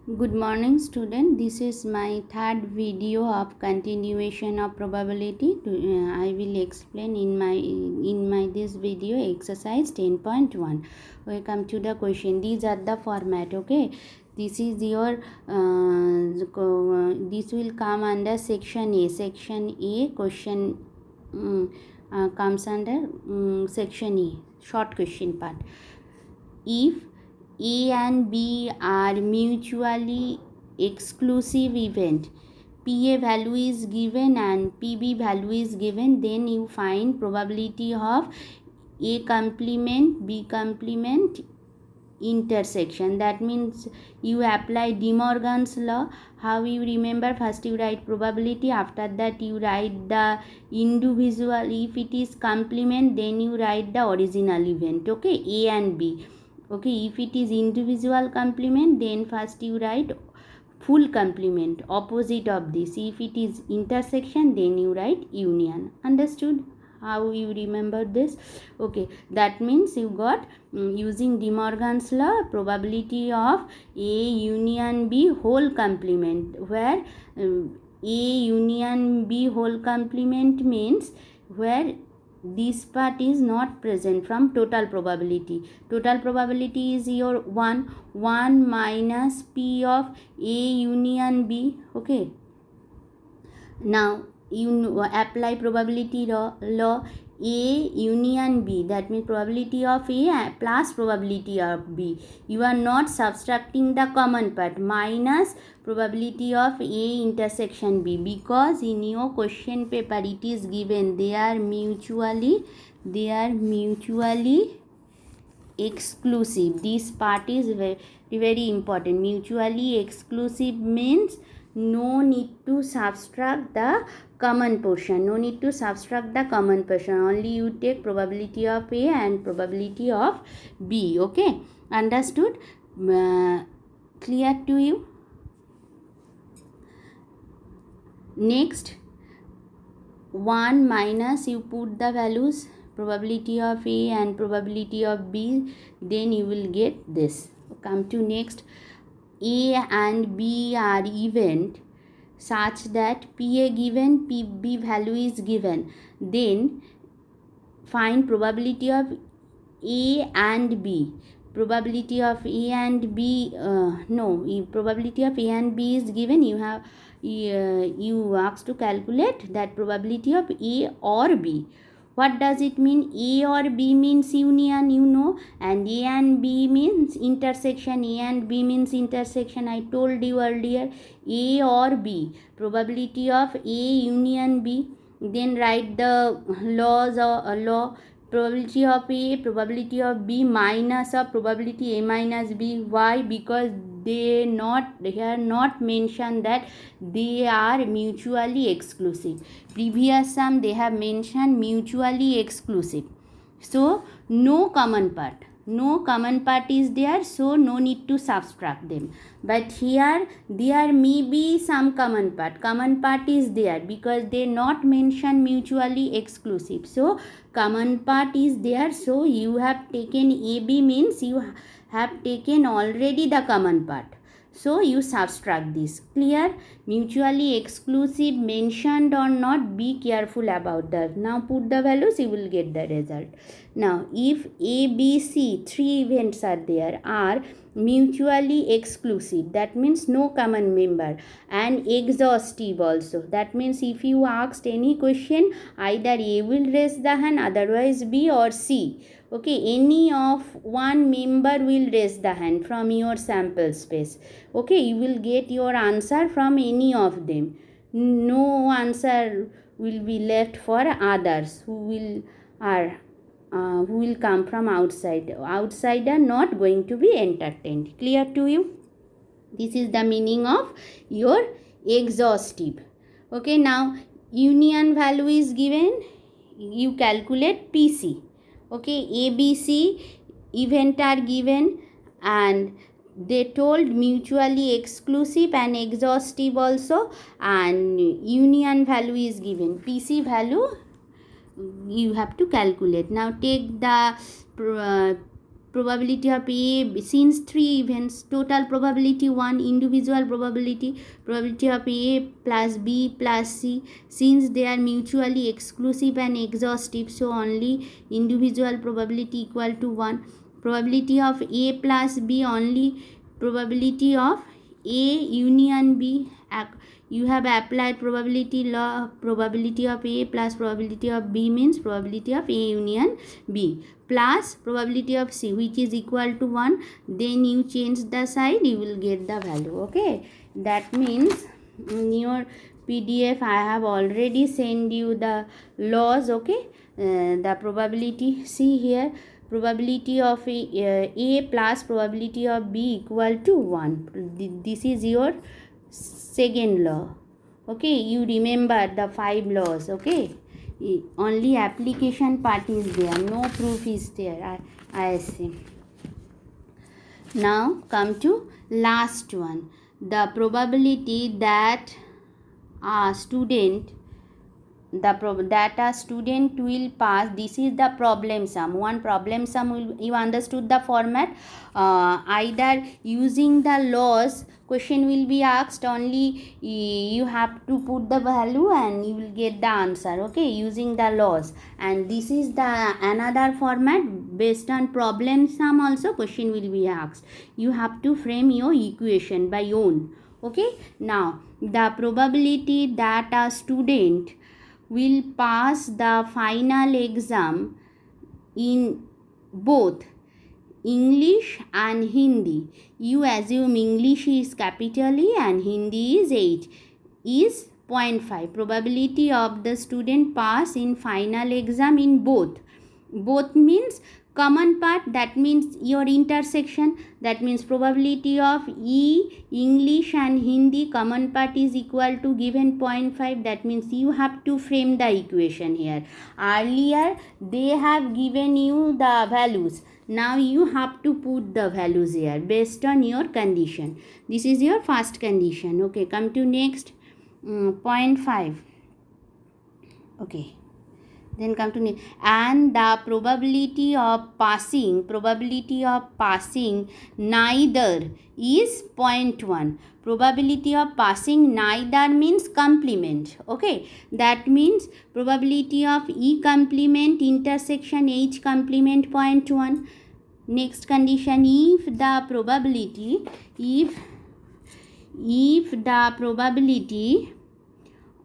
Good morning student. This is my third video of continuation of probability. I will explain in my this video exercise 10.1. Welcome to the question. These are the format. Okay. This is your this will come under section A. Section A question comes under section A. Short question part. If A and B are mutually exclusive event, PA value is given and PB value is given, then you find probability of A complement, B complement intersection. That means you apply De Morgan's law. How you remember? First you write probability, after that you write the individual. If it is complement, then you write the original event. Okay, A and B. Okay, if it is individual complement, then first you write full complement, opposite of this. If it is intersection, then you write union. Understood how you remember this? Okay, that means you got using De Morgan's law, probability of A union B whole complement, where A union B whole complement means where this part is not present from total probability. Total probability is your 1 minus P of A union B. Okay, now you apply probability law A union B, that means probability of A plus probability of B. You are not subtracting the common part, minus probability of A intersection B, because in your question paper it is given they are mutually exclusive. This part is very, very important. Mutually exclusive means no need to subtract the common portion. No need to subtract the common portion. Only you take probability of A and probability of B. Okay, understood? Clear to you? Next, 1 minus, you put the values probability of A and probability of B, then you will get this. Come to next. A and B are event such that PA given, PB value is given, then find probability of A and B. Probability of A and B, probability of A and B is given. You asked to calculate that probability of A or B. What does it mean? A or B means union, you know, and A and B means intersection. A and B means intersection. I told you earlier, A or B. Probability of A union B. Then write the laws or law. Probability of A, probability of B minus of probability A minus B. Why? Because they are not mentioned that they are mutually exclusive. Previous sum they have mentioned mutually exclusive. So no common part. No common part is there, so no need to subtract them. But here there may be some common part. Common part is there because they not mention mutually exclusive. So common part is there, so you have taken AB means you have taken already the common part. So you subtract this. Clear? Mutually exclusive mentioned or not, be careful about that. Now put the values, you will get the result. Now if A, B, C, three events are there, are mutually exclusive, that means no common member, and exhaustive also. That means if you asked any question, either A will raise the hand, otherwise B or C. Okay, any of one member will raise the hand from your sample space. Okay, you will get your answer from any of them. No answer will be left for others who will come from outside. Outsider not going to be entertained. Clear to you? This is the meaning of your exhaustive. Okay, now union value is given. You calculate PC. Okay, ABC event are given and they told mutually exclusive and exhaustive also, and union value is given. PC value you have to calculate. Now take the probability of A, since 3 events, total probability 1, individual probability of A plus B plus C, since they are mutually exclusive and exhaustive, so only individual probability equal to 1. Probability of A plus B, only probability of A union B. You have applied probability law. Probability of A plus probability of B means probability of A union B plus probability of C, which is equal to 1. Then you change the side, you will get the value. Okay, that means in your PDF I have already sent you the laws. Okay, the probability, see here, probability of A plus probability of B equal to 1. This is your second law. Okay, you remember the 5 laws. Okay, only application part is there, no proof is there. I see. Now come to last one, the probability that a student will pass. This is the problem sum. One problem sum will, you understood the format. Either using the laws, question will be asked, only you have to put the value and you will get the answer. Okay, using the laws. And this is the another format, based on problem sum also question will be asked. You have to frame your equation by own. Okay, now the probability that a student will pass the final exam in both English and Hindi. You assume English is capital E and Hindi is H, is 0.5. Probability of the student pass in final exam in both. Both means common part, that means your intersection, that means probability of E, English and Hindi common part is equal to given 0.5. that means you have to frame the equation here. Earlier they have given you the values, now you have to put the values here based on your condition. This is your first condition. Okay, come to next 0.5. Okay, then come to and the probability of passing neither is 0.1. probability of passing neither means complement. Okay, that means probability of E complement intersection H complement 0.1. Next condition, if the probability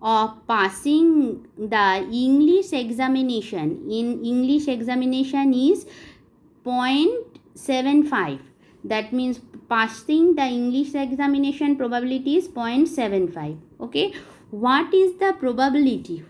of passing the English examination is 0.75. that means passing the English examination probability is 0.75. Okay, what is the probability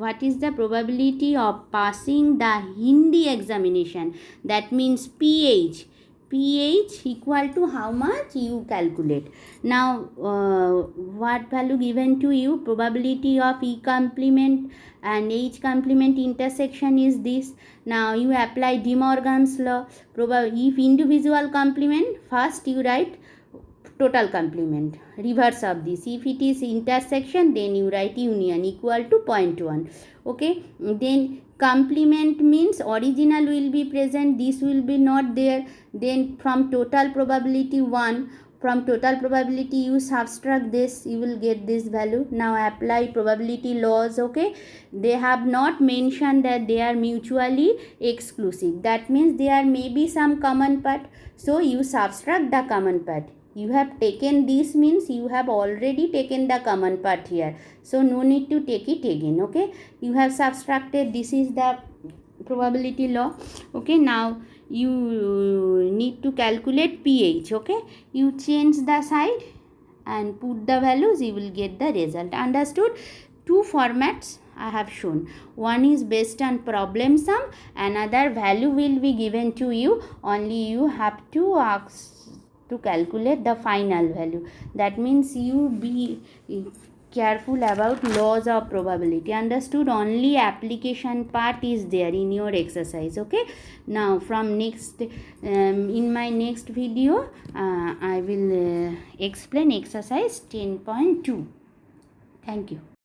of passing the Hindi examination? That means PH equal to how much, you calculate. Now what value given to you? Probability of E complement and H complement intersection is this. Now you apply De Morgan's law. If individual complement, first you write total complement, reverse of this. If it is intersection, then you write union equal to 0.1. Okay, then complement means original will be present, this will be not there. Then from total probability 1, from total probability you subtract this, you will get this value. Now apply probability laws. Okay, they have not mentioned that they are mutually exclusive, that means there may be some common part, so you subtract the common part. You have taken this means you have already taken the common part here, so no need to take it again. Okay, you have subtracted, this is the probability law. Okay, now you need to calculate pH. Okay, you change the side and put the values, you will get the result. Understood? Two formats I have shown. One is based on problem sum, another value will be given to you, only you have to ask to calculate the final value. That means you be careful about laws of probability. Understood? Only application part is there in your exercise. Okay, now from next in my next video I will explain exercise 10.2. Thank you.